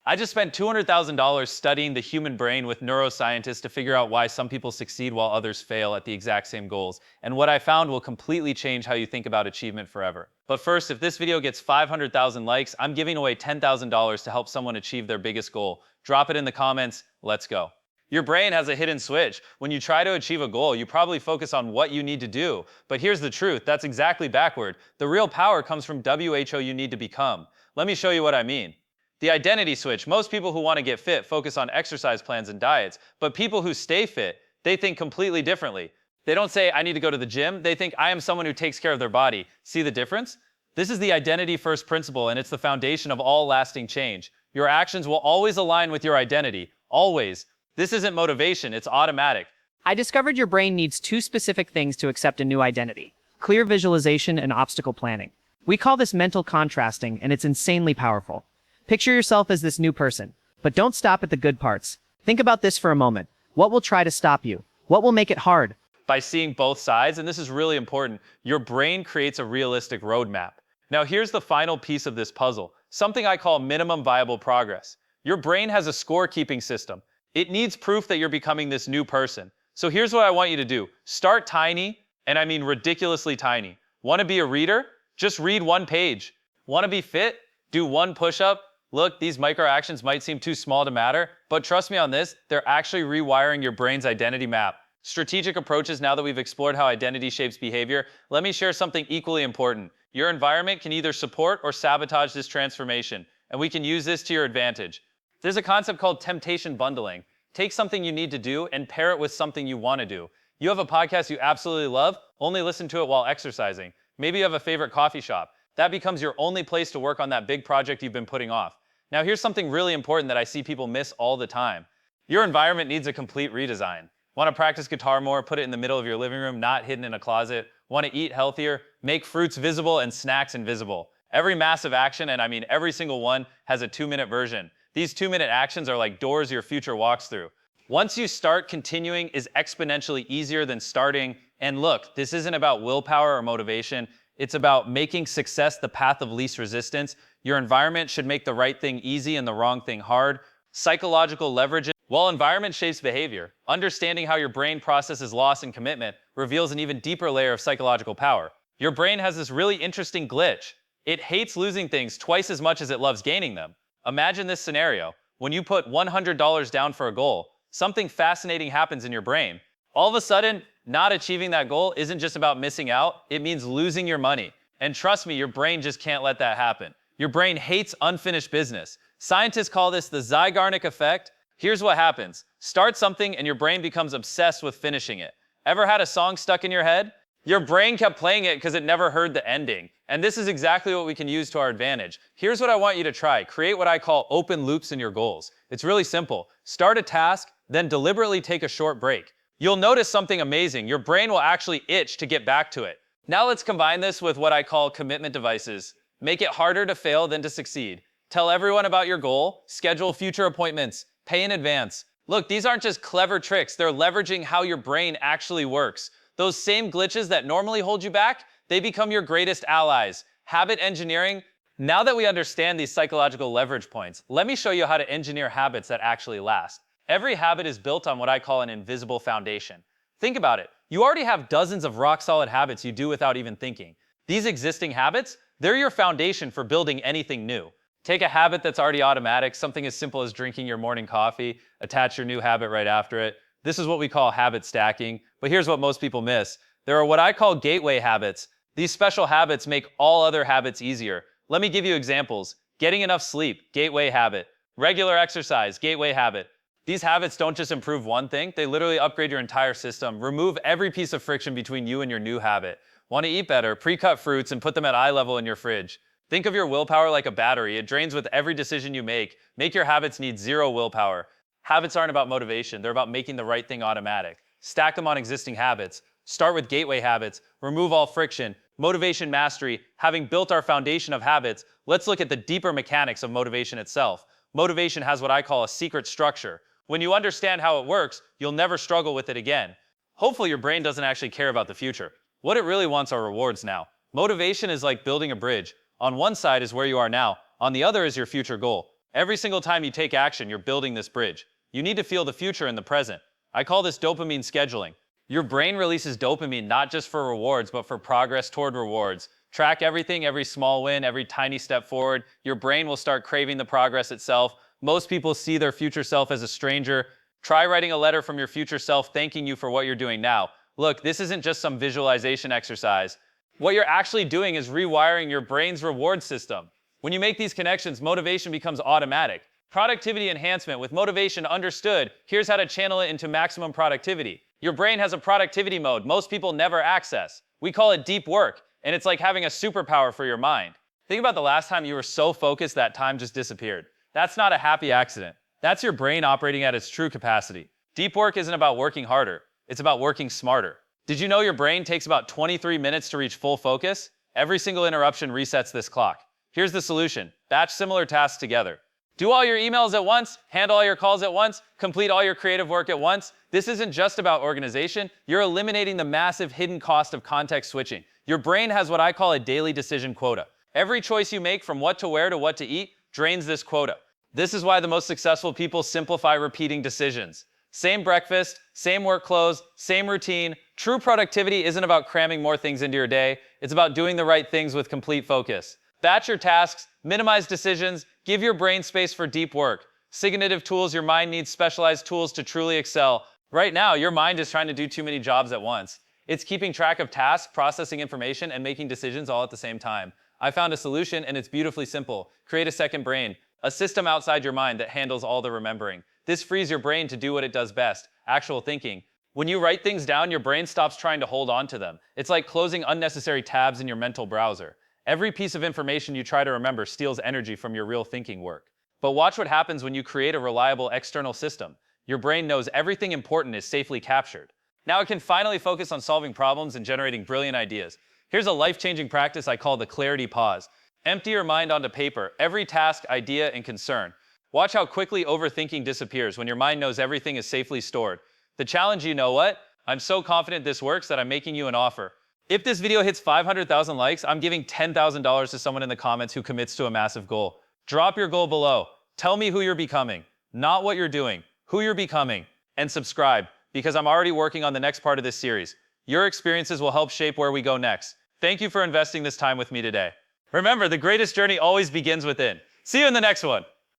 I just spent $200,000 studying the human brain with neuroscientists to figure out why some people succeed while others fail at the exact same goals. And what I found will completely change how you think about achievement forever. But first, if this video gets 500,000 likes, I'm giving away $10,000 to help someone achieve their biggest goal. Drop it in the comments. Let's go. Your brain has a hidden switch. When you try to achieve a goal, you probably focus on what you need to do. But here's the truth, that's exactly backward. The real power comes from WHO you need to become. Let me show you what I mean. The identity switch. Most people who want to get fit focus on exercise plans and diets, but people who stay fit, they think completely differently. They don't say, I need to go to the gym. They think, I am someone who takes care of their body. See the difference? This is the identity first principle, and it's the foundation of all lasting change. Your actions will always align with your identity. Always. This isn't motivation, it's automatic. I discovered your brain needs two specific things to accept a new identity: clear visualization and obstacle planning. We call this mental contrasting, and it's insanely powerful. Picture yourself as this new person, but don't stop at the good parts. Think about this for a moment. What will try to stop you? What will make it hard? By seeing both sides, and this is really important, your brain creates a realistic roadmap. Now here's the final piece of this puzzle, something I call minimum viable progress. Your brain has a scorekeeping system. It needs proof that you're becoming this new person. So here's what I want you to do. Start tiny, and I mean ridiculously tiny. Want to be a reader? Just read one page. Want to be fit? Do one push-up? Look, these micro actions might seem too small to matter, but trust me on this, they're actually rewiring your brain's identity map. Strategic approaches. Now that we've explored how identity shapes behavior, let me share something equally important. Your environment can either support or sabotage this transformation, and we can use this to your advantage. There's a concept called temptation bundling. Take something you need to do and pair it with something you want to do. You have a podcast you absolutely love, only listen to it while exercising. Maybe you have a favorite coffee shop. That becomes your only place to work on that big project you've been putting off. Now here's something really important that I see people miss all the time. Your environment needs a complete redesign. Want to practice guitar more? Put it in the middle of your living room, not hidden in a closet. Want to eat healthier? Make fruits visible and snacks invisible. Every massive action, and I mean every single one, has a 2-minute version. These 2-minute actions are like doors your future walks through. Once you start, continuing is exponentially easier than starting. And look, this isn't about willpower or motivation. It's about making success the path of least resistance. Your environment should make the right thing easy and the wrong thing hard. Psychological leverage. While environment shapes behavior, understanding how your brain processes loss and commitment reveals an even deeper layer of psychological power. Your brain has this really interesting glitch. It hates losing things twice as much as it loves gaining them. Imagine this scenario. When you put $100 down for a goal, something fascinating happens in your brain. All of a sudden, not achieving that goal isn't just about missing out, it means losing your money. And trust me, your brain just can't let that happen. Your brain hates unfinished business. Scientists call this the Zeigarnik effect. Here's what happens. Start something and your brain becomes obsessed with finishing it. Ever had a song stuck in your head? Your brain kept playing it because it never heard the ending. And this is exactly what we can use to our advantage. Here's what I want you to try. Create what I call open loops in your goals. It's really simple. Start a task, then deliberately take a short break. You'll notice something amazing. Your brain will actually itch to get back to it. Now let's combine this with what I call commitment devices. Make it harder to fail than to succeed. Tell everyone about your goal, schedule future appointments, pay in advance. Look, these aren't just clever tricks, they're leveraging how your brain actually works. Those same glitches that normally hold you back, they become your greatest allies. Habit engineering. Now that we understand these psychological leverage points, let me show you how to engineer habits that actually last. Every habit is built on what I call an invisible foundation. Think about it. You already have dozens of rock-solid habits you do without even thinking. These existing habits, they're your foundation for building anything new. Take a habit that's already automatic, something as simple as drinking your morning coffee, attach your new habit right after it. This is what we call habit stacking, but here's what most people miss. There are what I call gateway habits. These special habits make all other habits easier. Let me give you examples. Getting enough sleep, gateway habit. Regular exercise, gateway habit. These habits don't just improve one thing, they literally upgrade your entire system. Remove every piece of friction between you and your new habit. Want to eat better? Pre-cut fruits and put them at eye level in your fridge. Think of your willpower like a battery. It drains with every decision you make. Make your habits need zero willpower. Habits aren't about motivation, they're about making the right thing automatic. Stack them on existing habits. Start with gateway habits. Remove all friction. Motivation mastery. Having built our foundation of habits, let's look at the deeper mechanics of motivation itself. Motivation has what I call a secret structure. When you understand how it works, you'll never struggle with it again. Hopefully your brain doesn't actually care about the future. What it really wants are rewards now. Motivation is like building a bridge. On one side is where you are now. On the other is your future goal. Every single time you take action, you're building this bridge. You need to feel the future in the present. I call this dopamine scheduling. Your brain releases dopamine not just for rewards, but for progress toward rewards. Track everything, every small win, every tiny step forward. Your brain will start craving the progress itself. Most people see their future self as a stranger. Try writing a letter from your future self thanking you for what you're doing now. Look, this isn't just some visualization exercise. What you're actually doing is rewiring your brain's reward system. When you make these connections, motivation becomes automatic. Productivity enhancement with motivation understood. Here's how to channel it into maximum productivity. Your brain has a productivity mode most people never access. We call it deep work, and it's like having a superpower for your mind. Think about the last time you were so focused that time just disappeared. That's not a happy accident. That's your brain operating at its true capacity. Deep work isn't about working harder. It's about working smarter. Did you know your brain takes about 23 minutes to reach full focus? Every single interruption resets this clock. Here's the solution. Batch similar tasks together. Do all your emails at once, handle all your calls at once, complete all your creative work at once. This isn't just about organization. You're eliminating the massive hidden cost of context switching. Your brain has what I call a daily decision quota. Every choice you make, from what to wear to what to eat, drains this quota. This is why the most successful people simplify repeating decisions. Same breakfast, same work clothes, same routine. True productivity isn't about cramming more things into your day. It's about doing the right things with complete focus. Batch your tasks, minimize decisions, give your brain space for deep work. Signative tools, your mind needs specialized tools to truly excel. Right now, your mind is trying to do too many jobs at once. It's keeping track of tasks, processing information, and making decisions all at the same time. I found a solution, and it's beautifully simple. Create a second brain, a system outside your mind that handles all the remembering. This frees your brain to do what it does best, actual thinking. When you write things down, your brain stops trying to hold on to them. It's like closing unnecessary tabs in your mental browser. Every piece of information you try to remember steals energy from your real thinking work. But watch what happens when you create a reliable external system. Your brain knows everything important is safely captured. Now it can finally focus on solving problems and generating brilliant ideas. Here's a life-changing practice I call the clarity pause. Empty your mind onto paper, every task, idea, and concern. Watch how quickly overthinking disappears when your mind knows everything is safely stored. The challenge, you know what? I'm so confident this works that I'm making you an offer. If this video hits 500,000 likes, I'm giving $10,000 to someone in the comments who commits to a massive goal. Drop your goal below. Tell me who you're becoming, not what you're doing, who you're becoming, and subscribe, because I'm already working on the next part of this series. Your experiences will help shape where we go next. Thank you for investing this time with me today. Remember, the greatest journey always begins within. See you in the next one.